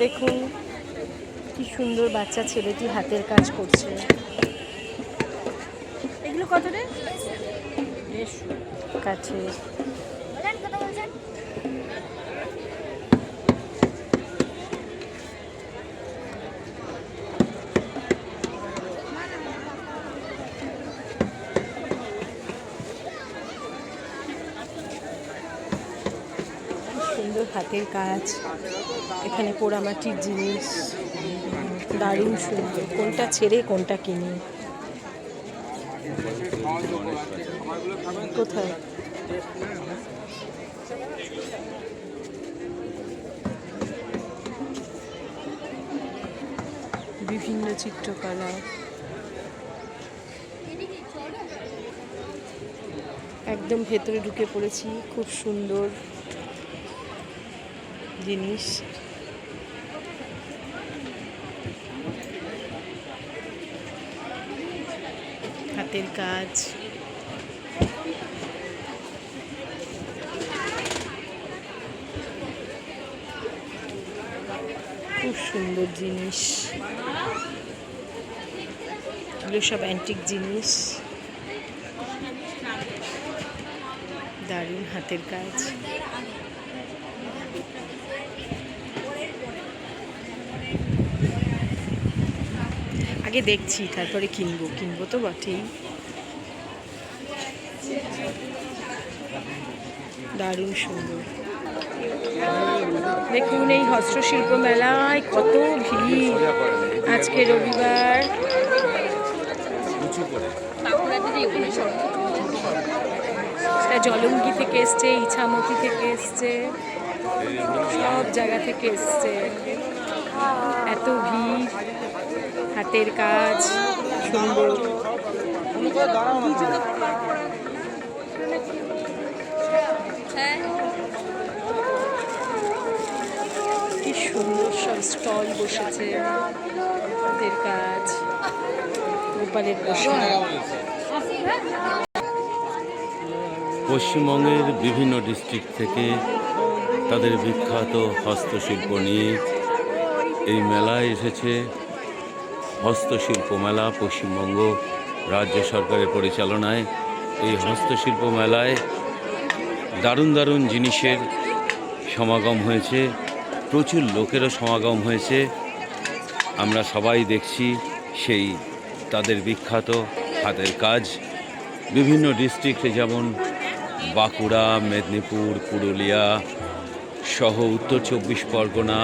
দেখুন কি সুন্দর বাচ্চা ছেলেটি হাতের কাজ করছে। এগুলো কত রে? কাছে সুন্দর হাতের কাজ, এখানে পোড়ামাটির জিনিস, দারুণ সুন্দর। কোনটা ছেড়ে কোনটা কিনি? কোথায়? বিভিন্ন চিত্রকলা, একদম ভেতরে ঢুকে পড়েছি। খুব সুন্দর জিনিস, হাতের কাজ। খুব সুন্দর জিনিস, এগুলো সব অ্যান্টিক জিনিস, দারুণ হাতের কাজ। আগে দেখছি তারপরে কিনবো তো বটেই। দারুণ সুন্দর। দেখুন এই হস্তশিল্প মেলায় কত ভিড়। আজকে রবিবার। জলঙ্গি থেকে এসছে, ইছামতি থেকে এসছে, সব জায়গা থেকে এসছে। এত ভিড়, হাতের কাজ সুন্দর। কি সুন্দর সব স্টল বসেছে, হাতের কাজ, গোপালের পোশাক। পশ্চিমবঙ্গের বিভিন্ন ডিস্ট্রিক্ট থেকে তাদের বিখ্যাত হস্তশিল্প নিয়ে এই মেলায় এসেছে। হস্তশিল্প মেলা পশ্চিমবঙ্গ রাজ্য সরকারের পরিচালনায় এই হস্তশিল্প মেলায় দারুণ দারুণ জিনিসের সমাগম হয়েছে, প্রচুর লোকেরও সমাগম হয়েছে। আমরা সবাই দেখছি সেই তাদের বিখ্যাত হাতের কাজ। বিভিন্ন ডিস্ট্রিক্টে যেমন বাঁকুড়া, মেদিনীপুর, পুরুলিয়া সহ উত্তর 24 পরগনা,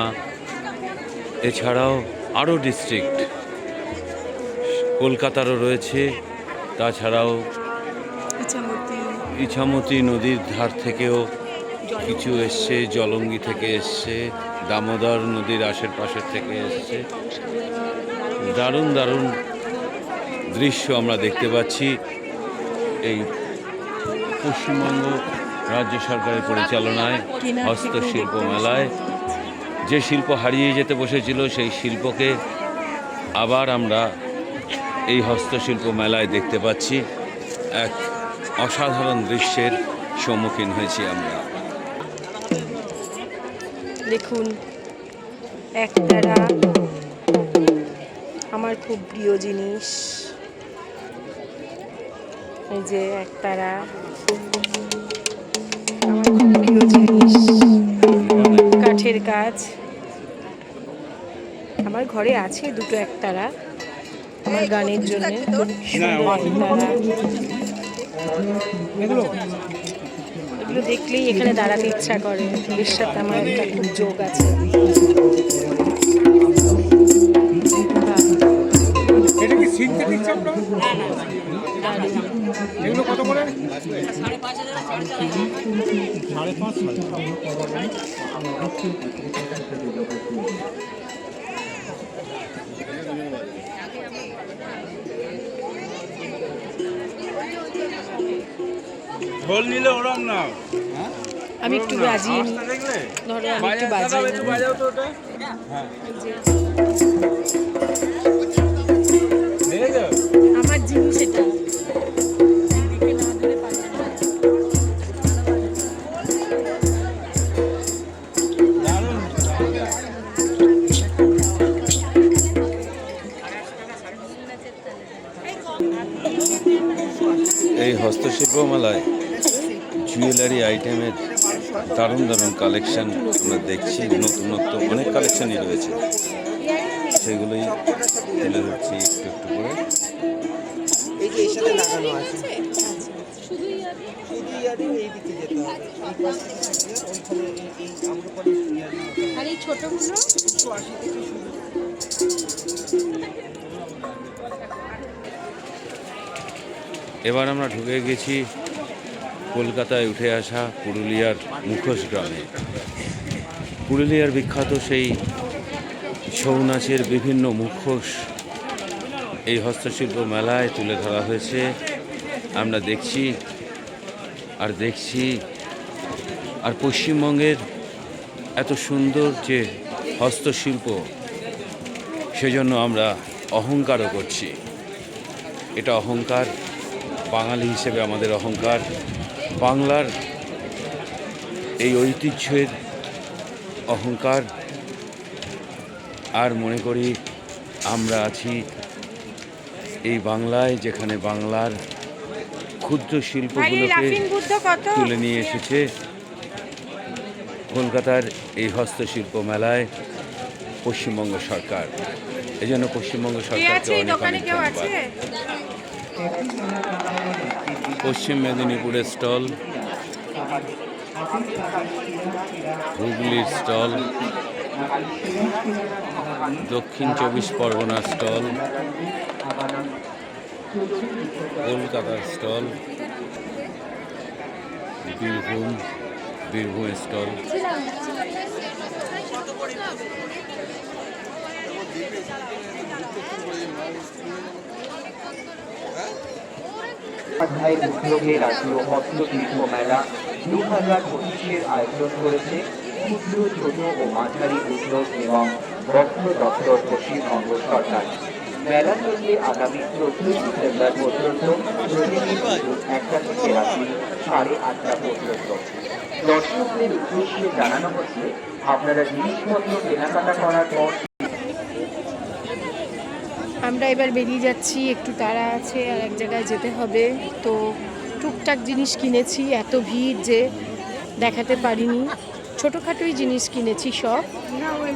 এছাড়াও আরও ডিস্ট্রিক্ট কলকাতারও রয়েছে। তাছাড়াও ইছামতি নদীর ধার থেকেও কিছু এসছে, জলঙ্গি থেকে এসছে, দামোদর নদীর আশেপাশের থেকে এসছে। দারুণ দারুণ দৃশ্য আমরা দেখতে পাচ্ছি এই পশ্চিমবঙ্গ রাজ্য সরকারের পরিচালনায় হস্তশিল্প মেলায়। যে শিল্প হারিয়ে যেতে বসেছিল সেই শিল্পকে আবার আমরা এই হস্তশিল্প মেলায় দেখতে পাচ্ছি। এক অসাধারণ দৃশ্যের সম্মুখীন হয়েছি আমরা। দেখুন একতারা, আমার খুব প্রিয় জিনিস। এই যে একতারা আমার খুব প্রিয় জিনিস, কাঠের কাজ। আমার ঘরে আছে দুটো একতারা আমার গানের জন্য। এগুলো দেখলেই এখানে দাঁড়াতে ইচ্ছা করে। এর সাথে আমার একটা খুব যোগ আছে। এটা কি সিনথেটিক চামড়া? এগুলো কত করে? 5.5 ঢোল নিলে ওরম না। আমি একটু বাজিয়ে নিই, ধরো আমি একটু বাজিয়ে নিই। বাজাও তো ওটা। হ্যাঁ আমার জিনিস এটা। প্রতিটি আইটেমের দারুণ দারুণ কালেকশন আমরা দেখছি, নতুনত্ব অনেক কালেকশনই রয়েছে, সেগুলোই তুলে ধরছি একটু একটু করে। এই যে এর সাথে লাগানো আছে শুধু ইয়ারিং এই দিকে যেতে হবে, এই পাশে ওইখানে এই আম্রপালি ইয়ারিং আর এই ছোটগুলো 180 থেকে শুরু। এবার আমরা ঢুকে গেছি কলকাতায় উঠে আসা পুরুলিয়ার মুখোশ গ্রামে। পুরুলিয়ার বিখ্যাত সেই ছৌ নাচের বিভিন্ন মুখোশ এই হস্তশিল্প মেলায় তুলে ধরা হয়েছে। আমরা দেখছি আর পশ্চিমবঙ্গের এত সুন্দর যে হস্তশিল্প, সেজন্য আমরা অহংকারও করছি। এটা অহংকার, বাঙালি হিসেবে আমাদের অহংকার। বাংলার এই ঐতিহ্যের অহংকার। আর মনে করি আমরা আছি এই বাংলায়, যেখানে বাংলার ক্ষুদ্র শিল্পগুলোকে তুলে নিয়ে এসেছে কলকাতার এই হস্তশিল্প মেলায় পশ্চিমবঙ্গ সরকার। এই জন্য পশ্চিমবঙ্গ সরকারকে অনেক অনেক ধন্যবাদ। পশ্চিম মেদিনীপুরের স্টল, হুগলির স্টল, দক্ষিণ 24 পরগনার স্টল, কলকাতার স্টল, বীরভূমের স্টল। অধ্যায়ের উদ্যোগে রাষ্ট্রীয় হস্তশিল্প মেলা 2025-এর আয়োজন করেছে ক্ষুদ্র, ছোট ও মাঝারি উদ্যোগ এবং বস্ত্র দপ্তর পশ্চিমবঙ্গ সরকার। মেলা চলবে আগামী 14 ডিসেম্বর পর্যন্ত, প্রতিদিন 1টা থেকে রাত্রি 8:30 পর্যন্ত। দর্শকদের উদ্দেশ্যে জানানো হচ্ছে, আপনারা জিনিসপত্র কেনাকাটা করার পর আমরা এবার বেরিয়ে যাচ্ছি, একটু তাড়া আছে আর এক জায়গায় যেতে হবে। তো টুকটাক জিনিস কিনেছি, এত ভিড় যে দেখাতে পারিনি। ছোটোখাটোই জিনিস কিনেছি সব।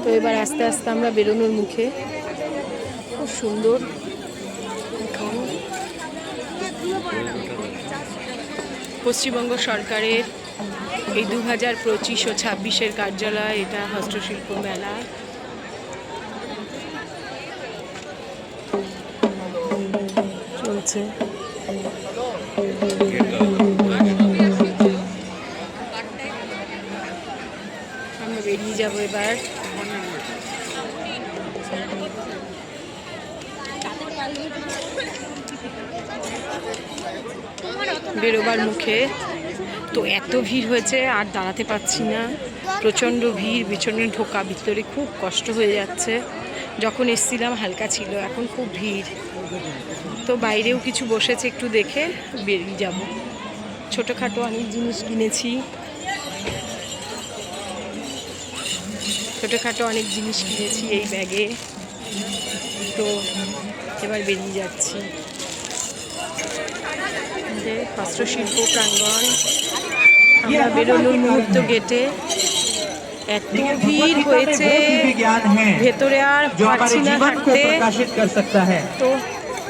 তো এবার আস্তে আস্তে আমরা বেরোনোর মুখে। খুব সুন্দর। পশ্চিমবঙ্গ সরকারের এই 2025 ও 26-এর কার্যালয়, এটা হস্তশিল্প মেলা। চলছে। আমরা বেরিয়ে যাবো এবার। বেরোবার মুখে। তো এত ভিড় হয়েছে আর দাঁড়াতে পারছি না, প্রচণ্ড ভিড়, পেছনে ঢোকা, ভিতরে খুব কষ্ট হয়ে যাচ্ছে। যখন এসছিলাম হালকা ছিল, এখন খুব ভিড়। তো বাইরেও কিছু বসেছে, একটু দেখে বেরিয়ে যাব। ছোটোখাটো অনেক জিনিস কিনেছি, এই ব্যাগে। তো এবার বেরিয়ে যাচ্ছি। হস্তশিল্প প্রাঙ্গণ, আমরা বেরোনোর মুহূর্ত গেটে। এত ভিড় হয়েছে, ভেতরে আর পারছি না হাঁটতে। তো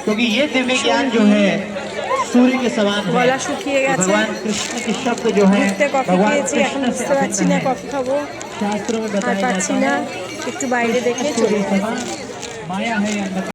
क्योंकि ये दिव्य ज्ञान जो है सूर्य के समान है। গলা শুকিয়ে গেছে, भगवान कृष्ण के शब्द जो है ঘুরতে কফি খেয়েছি, এখন বুঝতে পারছি না কফি খাবো शास्त्रों में আর बताया পাচ্ছি जाता না। है একটু বাইরে দেখে চলে যাবো। माया है